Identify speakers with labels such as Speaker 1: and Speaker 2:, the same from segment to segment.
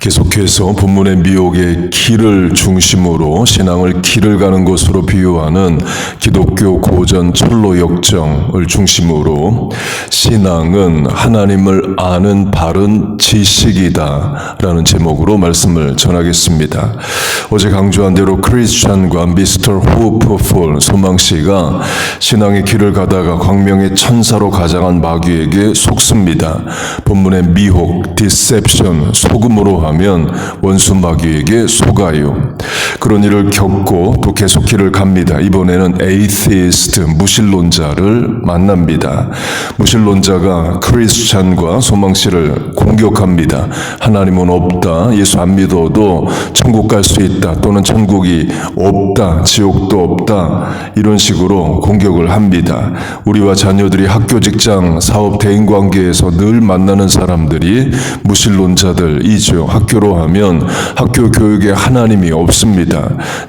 Speaker 1: 계속해서 본문의 미혹의 길을 중심으로 신앙을 길을 가는 것으로 비유하는 기독교 고전 철로 역정을 중심으로 신앙은 하나님을 아는 바른 지식이다 라는 제목으로 말씀을 전하겠습니다. 어제 강조한 대로 크리스찬과 미스터 호프풀 소망씨가 신앙의 길을 가다가 광명의 천사로 가장한 마귀에게 속습니다. 본문의 미혹, 디셉션, 속음으로 하면 원수 마귀에게 속아요. 그런 일을 겪고 또 계속 길을 갑니다. 이번에는 에이티스트, 무신론자를 만납니다. 무신론자가 크리스찬과 소망씨를 공격합니다. 하나님은 없다, 예수 안 믿어도 천국 갈 수 있다, 또는 천국이 없다, 지옥도 없다, 이런 식으로 공격을 합니다. 우리와 자녀들이 학교, 직장, 사업, 대인관계에서 늘 만나는 사람들이 무신론자들이죠. 학교로 하면 학교 교육에 하나님이 없습니다.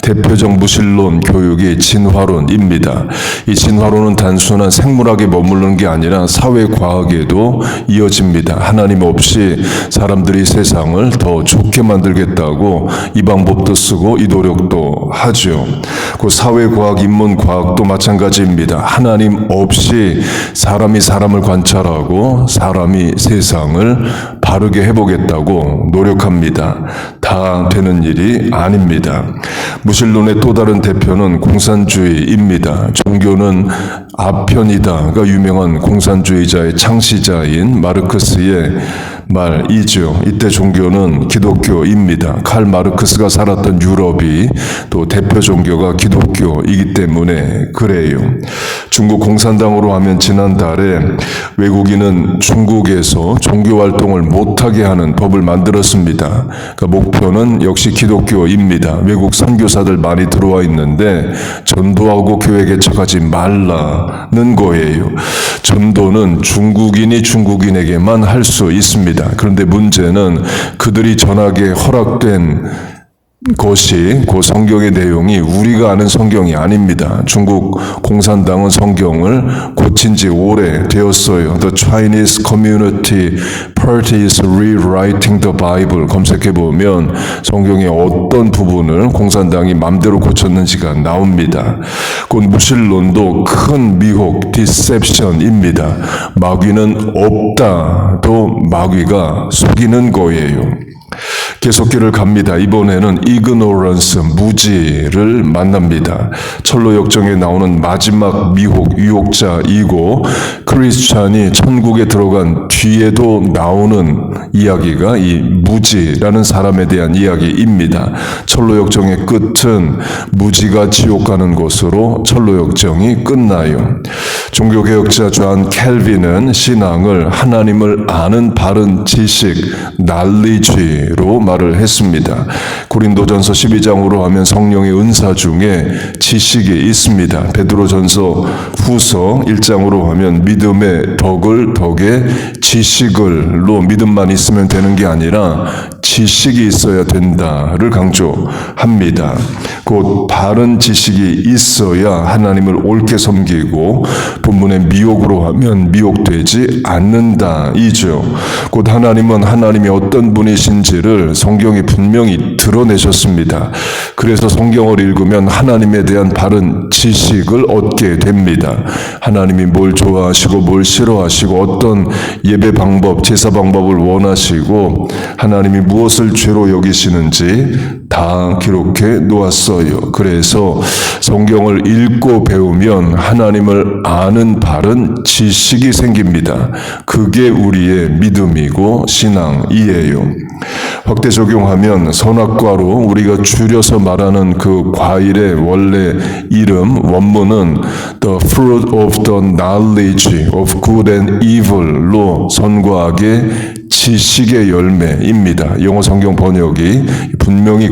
Speaker 1: 대표적 무신론 교육이 진화론입니다. 이 진화론은 단순한 생물학에 머무르는 게 아니라 사회과학에도 이어집니다. 하나님 없이 사람들이 세상을 더 좋게 만들겠다고 이 방법도 쓰고 이 노력도 하죠. 그 사회과학, 인문과학도 마찬가지입니다. 하나님 없이 사람이 사람을 관찰하고 사람이 세상을 바르게 해보겠다고 노력합니다. 다 되는 일이 아닙니다. 무신론의 또 다른 대표는 공산주의입니다. 종교는 아편이다가 유명한 공산주의자의 창시자인 마르크스의 말이죠. 이때 종교는 기독교입니다. 칼 마르크스가 살았던 유럽이 또 대표 종교가 기독교이기 때문에 그래요. 중국 공산당으로 하면 지난달에 외국인은 중국에서 종교 활동을 못하게 하는 법을 만들었습니다. 그러니까 목표는 역시 기독교입니다. 외국 선교사들 많이 들어와 있는데 전도하고 교회 개척하지 말라는 거예요. 전도는 중국인이 중국인에게만 할 수 있습니다. 그런데 문제는 그들이 전하게 허락된 것이 그 성경의 내용이 우리가 아는 성경이 아닙니다. 중국 공산당은 성경을 고친 지 오래 되었어요. The Chinese Community Party is rewriting the Bible 검색해보면 성경의 어떤 부분을 공산당이 맘대로 고쳤는지가 나옵니다. 곧 무신론도 큰 미혹, 디셉션입니다. 마귀는 없다, 또 마귀가 속이는 거예요. 계속 길을 갑니다. 이번에는 ignorance, 무지를 만납니다. 철로 역정에 나오는 마지막 미혹, 유혹자이고 크리스찬이 천국에 들어간 뒤에도 나오는 이야기가 이 무지라는 사람에 대한 이야기입니다. 철로 역정의 끝은 무지가 지옥 가는 것으로 철로 역정이 끝나요. 종교개혁자 존 켈빈은 신앙을 하나님을 아는 바른 지식, knowledge로 말을 했습니다. 고린도전서 12장으로 하면 성령의 은사 중에 지식이 있습니다. 베드로전서 후서 1장으로 하면 믿음의 덕에 지식을로 믿음만 있으면 되는 게 아니라 지식이 있어야 된다를 강조합니다. 곧 바른 지식이 있어야 하나님을 옳게 섬기고 본문의 미혹으로 하면 미혹되지 않는다이죠. 곧 하나님은 하나님이 어떤 분이신지를 성경이 분명히 드러내셨습니다. 그래서 성경을 읽으면 하나님에 대한 바른 지식을 얻게 됩니다. 하나님이 뭘 좋아하시고 뭘 싫어하시고 어떤 예배 방법, 제사 방법을 원하시고 하나님이 무엇을 죄로 여기시는지 다 기록해 놓았어요. 그래서 성경을 읽고 배우면 하나님을 아는 바른 지식이 생깁니다. 그게 우리의 믿음이고 신앙이에요. 확대 적용하면 선악과로 우리가 줄여서 말하는 그 과일의 원래 이름, 원문은 The fruit of the knowledge of good and evil로 선과 악의 지식의 열매입니다. 영어 성경 번역이 분명히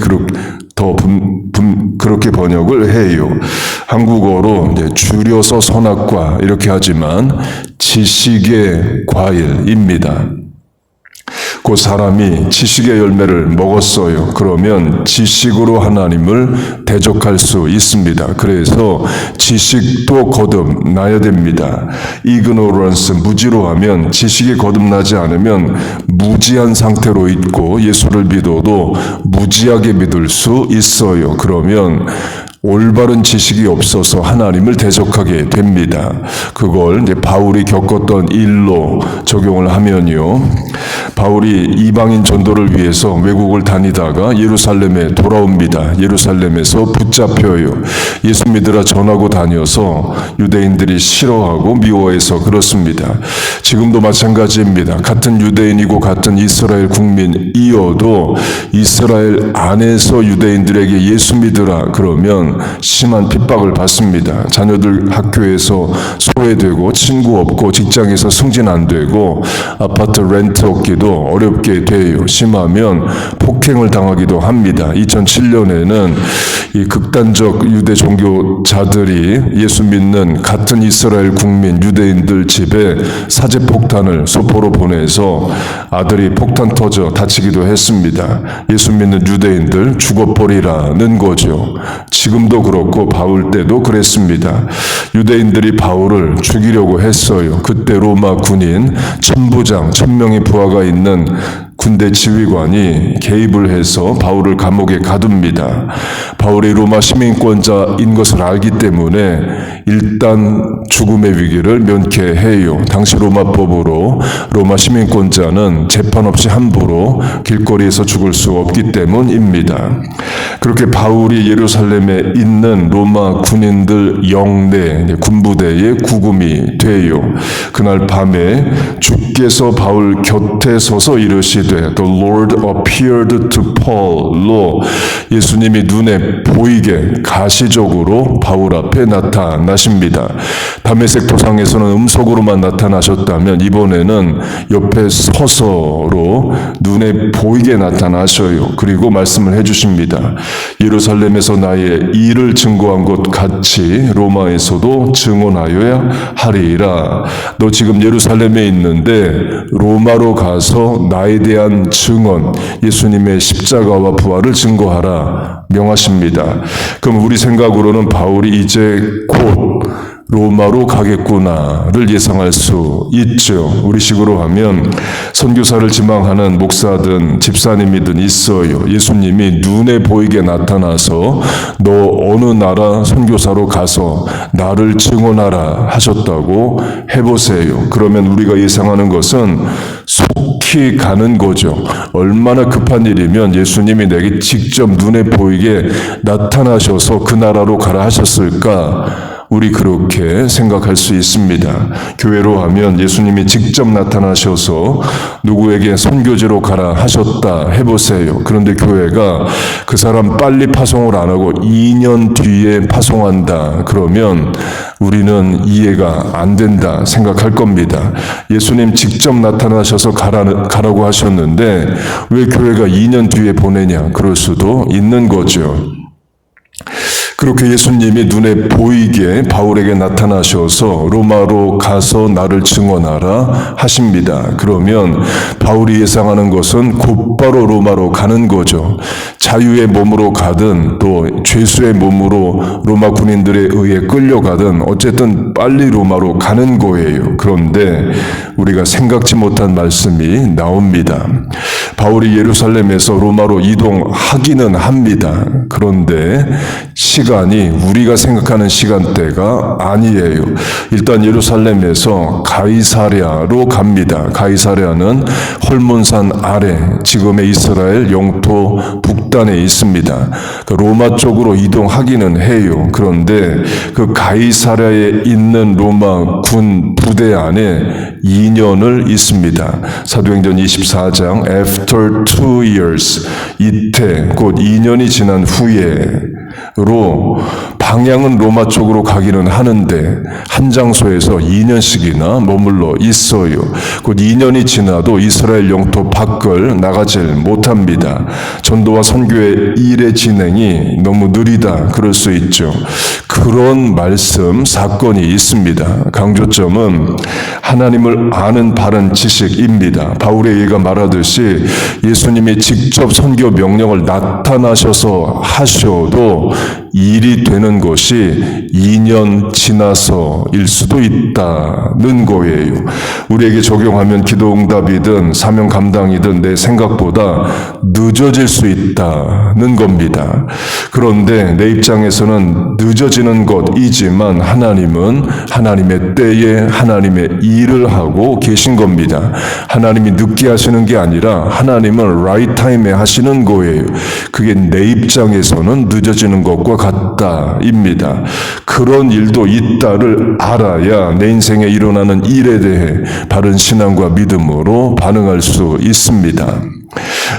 Speaker 1: 그렇게 번역을 해요. 한국어로 이제 줄여서 선악과 이렇게 하지만 지식의 과일입니다. 그 사람이 지식의 열매를 먹었어요. 그러면 지식으로 하나님을 대적할 수 있습니다. 그래서 지식도 거듭나야 됩니다. ignorance, 무지로 하면 지식이 거듭나지 않으면 무지한 상태로 있고 예수를 믿어도 무지하게 믿을 수 있어요. 그러면 올바른 지식이 없어서 하나님을 대적하게 됩니다. 그걸 이제 바울이 겪었던 일로 적용을 하면요. 바울이 이방인 전도를 위해서 외국을 다니다가 예루살렘에 돌아옵니다. 예루살렘에서 붙잡혀요. 예수 믿으라 전하고 다녀서 유대인들이 싫어하고 미워해서 그렇습니다. 지금도 마찬가지입니다. 같은 유대인이고 같은 이스라엘 국민이어도 이스라엘 안에서 유대인들에게 예수 믿으라 그러면 심한 핍박을 받습니다. 자녀들 학교에서 소외되고 친구 없고 직장에서 승진 안 되고 아파트 렌트 얻기도 어렵게 돼요. 심하면 폭행을 당하기도 합니다. 2007년에는 이 극단적 유대 종교자들이 예수 믿는 같은 이스라엘 국민 유대인들 집에 사제폭탄을 소포로 보내서 아들이 폭탄 터져 다치기도 했습니다. 예수 믿는 유대인들 죽어버리라는 거죠. 지금도 그렇고 바울 때도 그랬습니다. 유대인들이 바울을 죽이려고 했어요. 그때 로마 군인 천부장 1000명의 부하가 있는 군대 지휘관이 개입을 해서 바울을 감옥에 가둡니다. 바울이 로마 시민권자인 것을 알기 때문에 일단 죽음의 위기를 면케해요. 당시 로마법으로 로마 시민권자는 재판 없이 함부로 길거리에서 죽을 수 없기 때문입니다. 그렇게 바울이 예루살렘에 있는 로마 군인들 영내 군부대에 구금이 돼요. 그날 밤에 주께서 바울 곁에 서서 이르시되 The Lord appeared to Paul로 예수님이 눈에 보이게 가시적으로 바울 앞에 나타나십니다. 다메섹 도상에서는 음속으로만 나타나셨다면 이번에는 옆에 서서로 눈에 보이게 나타나셔요. 그리고 말씀을 해주십니다. 예루살렘에서 나의 일을 증거한 것 같이 로마에서도 증언하여야 하리라. 너 지금 예루살렘에 있는데 로마로 가서 나에 대한 증언, 예수님의 십자가와 부활을 증거하라 명하십니다. 그럼 우리 생각으로는 바울이 이제 곧 로마로 가겠구나를 예상할 수 있죠. 우리 식으로 하면 선교사를 지망하는 목사든 집사님이든 있어요. 예수님이 눈에 보이게 나타나서 너 어느 나라 선교사로 가서 나를 증언하라 하셨다고 해보세요. 그러면 우리가 예상하는 것은 속히 가는 거죠. 얼마나 급한 일이면 예수님이 내게 직접 눈에 보이게 나타나셔서 그 나라로 가라 하셨을까? 우리 그렇게 생각할 수 있습니다. 교회로 하면 예수님이 직접 나타나셔서 누구에게 선교지로 가라 하셨다 해보세요. 그런데 교회가 그 사람 빨리 파송을 안 하고 2년 뒤에 파송한다. 그러면 우리는 이해가 안 된다 생각할 겁니다. 예수님 직접 나타나셔서 가라고 하셨는데 왜 교회가 2년 뒤에 보내냐? 그럴 수도 있는 거죠. 그렇게 예수님이 눈에 보이게 바울에게 나타나셔서 로마로 가서 나를 증언하라 하십니다. 그러면 바울이 예상하는 것은 곧바로 로마로 가는 거죠. 자유의 몸으로 가든 또 죄수의 몸으로 로마 군인들에 의해 끌려가든 어쨌든 빨리 로마로 가는 거예요. 그런데 우리가 생각지 못한 말씀이 나옵니다. 바울이 예루살렘에서 로마로 이동하기는 합니다. 그런데 시간이 우리가 생각하는 시간대가 아니에요. 일단 예루살렘에서 가이사랴로 갑니다. 가이사랴는 헐몬산 아래 지금의 이스라엘 영토 북단에 있습니다. 로마 쪽으로 이동하기는 해요. 그런데 그 가이사랴에 있는 로마 군 부대 안에 2년을 있습니다. 사도행전 24장 After 2 years 이때 곧 2년이 지난 후에 방향은 로마 쪽으로 가기는 하는데 한 장소에서 2년씩이나 머물러 있어요. 곧 2년이 지나도 이스라엘 영토 밖을 나가질 못합니다. 전도와 선교의 일의 진행이 너무 느리다 그럴 수 있죠. 그런 말씀, 사건이 있습니다. 강조점은 하나님을 아는 바른 지식입니다. 바울의 예가 말하듯이 예수님이 직접 선교 명령을 나타나셔서 하셔도 일이 되는 것이 2년 지나서일 수도 있다는 거예요. 우리에게 적용하면 기도응답이든 사명 감당이든 내 생각보다 늦어질 수 있다는 겁니다. 그런데 내 입장에서는 늦어지는 것이지만 하나님은 하나님의 때에 하나님의 일을 하고 계신 겁니다. 하나님이 늦게 하시는 게 아니라 하나님은 right time에 하시는 거예요. 그게 내 입장에서는 늦어지는 것과 같다입니다. 그런 일도 있다를 알아야 내 인생에 일어나는 일에 대해 바른 신앙과 믿음으로 반응할 수 있습니다.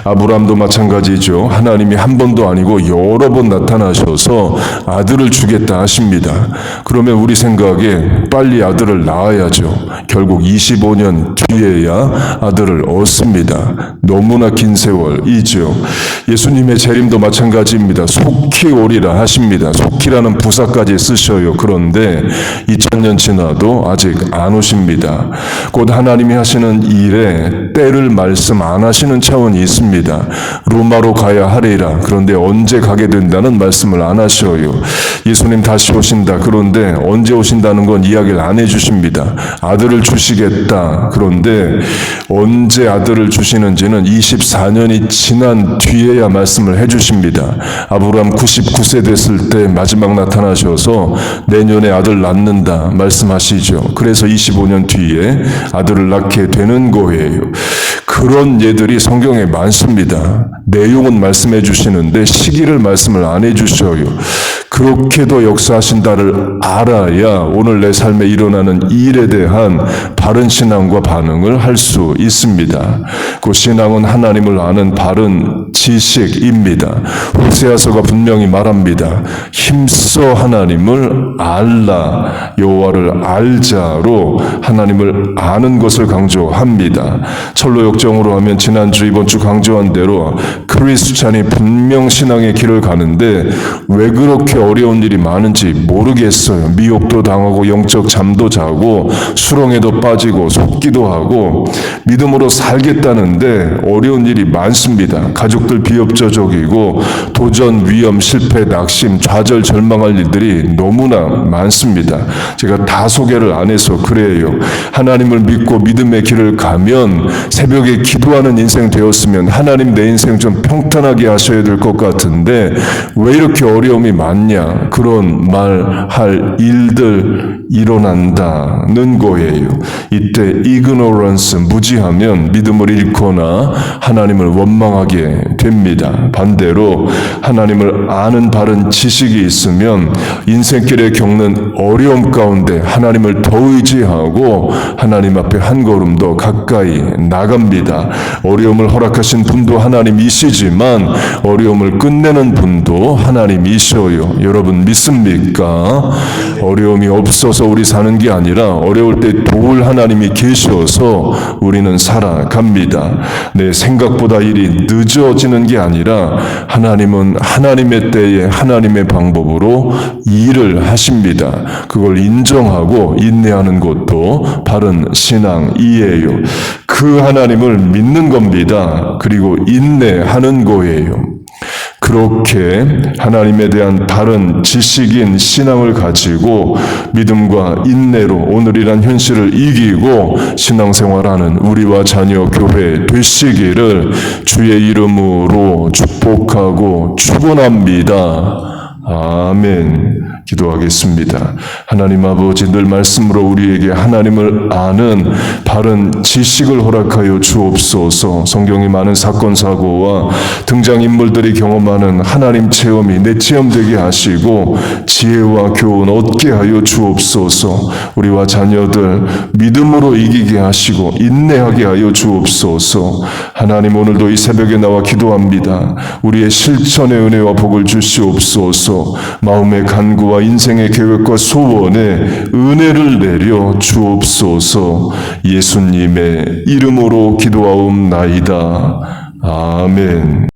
Speaker 1: 아브라함도 마찬가지죠. 하나님이 한 번도 아니고 여러 번 나타나셔서 아들을 주겠다 하십니다. 그러면 우리 생각에 빨리 아들을 낳아야죠. 결국 25년 뒤에야 아들을 얻습니다. 너무나 긴 세월이죠. 예수님의 재림도 마찬가지입니다. 속히 오리라 하십니다. 속히라는 부사까지 쓰셔요. 그런데 2000년 지나도 아직 안 오십니다. 곧 하나님이 하시는 일에 때를 말씀 안 하시는 차원이 있습니다. 로마로 가야 하리라. 그런데 언제 가게 된다는 말씀을 안 하셔요. 예수님 다시 오신다. 그런데 언제 오신다는 건 이야기를 안 해주십니다. 아들을 주시겠다. 그런데 언제 아들을 주시는지는 24년이 지난 뒤에야 말씀을 해주십니다. 아브라함 99세 됐을 때 마지막 나타나셔서 내년에 아들 낳는다 말씀하시죠. 그래서 25년 뒤에 아들을 낳게 되는 거예요. 그런 예들이 성경에 많습니다. 내용은 말씀해 주시는데 시기를 말씀을 안 해 주셔요. 그렇게도 역사하신다를 알아야 오늘 내 삶에 일어나는 일에 대한 바른 신앙과 반응을 할 수 있습니다. 그 신앙은 하나님을 아는 바른 지식입니다. 호세아서가 분명히 말합니다. 힘써 하나님을 알라, 여호와를 알자로 하나님을 아는 것을 강조합니다. 철로 역정으로 하면 지난주 이번 주 강조한 대로 크리스찬이 분명 신앙의 길을 가는데 왜 그렇게 어려운 일이 많은지 모르겠어요. 미혹도 당하고 영적 잠도 자고 수렁에도 빠지고 속기도 하고 믿음으로 살겠다는데 어려운 일이 많습니다. 가족들 비협조적이고 도전, 위험, 실패, 낙심, 좌절, 절망할 일들이 너무나 많습니다. 제가 다 소개를 안 해서 그래요. 하나님을 믿고 믿음의 길을 가면 새벽에 기도하는 인생 되었으면 하나님 내 인생 좀 평탄하게 하셔야 될 것 같은데 왜 이렇게 어려움이 많냐, 그런 말할 일들 일어난다는 거예요. 이때 ignorance, 무지하면 믿음을 잃거나 하나님을 원망하게 됩니다. 반대로 하나님을 아는 바른 지식이 있으면 인생길에 겪는 어려움 가운데 하나님을 더 의지하고 하나님 앞에 한 걸음 더 가까이 나갑니다. 어려움을 허락하신 분도 하나님이시지만 어려움을 끝내는 분도 하나님이셔요. 여러분 믿습니까? 어려움이 없어서 우리 사는 게 아니라 어려울 때 도울 하나님이 계셔서 우리는 살아갑니다. 내 생각보다 일이 늦어지는 게 아니라 하나님은 하나님의 때에 하나님의 방법으로 일을 하십니다. 그걸 인정하고 인내하는 것도 바른 신앙이에요. 그 하나님을 믿는 겁니다. 그리고 인내하는 거예요. 그렇게 하나님에 대한 바른 지식인 신앙을 가지고 믿음과 인내로 오늘이란 현실을 이기고 신앙생활하는 우리와 자녀 교회 되시기를 주의 이름으로 축복하고 축원합니다. 아멘. 기도하겠습니다. 하나님 아버지, 늘 말씀으로 우리에게 하나님을 아는 바른 지식을 허락하여 주옵소서. 성경의 많은 사건 사고와 등장인물들이 경험하는 하나님 체험이 내 체험되게 하시고 지혜와 교훈 얻게 하여 주옵소서. 우리와 자녀들 믿음으로 이기게 하시고 인내하게 하여 주옵소서. 하나님, 오늘도 이 새벽에 나와 기도합니다. 우리의 실천의 은혜와 복을 주시옵소서. 마음의 간구와 인생의 계획과 소원에 은혜를 내려 주옵소서. 예수님의 이름으로 기도하옵나이다. 아멘.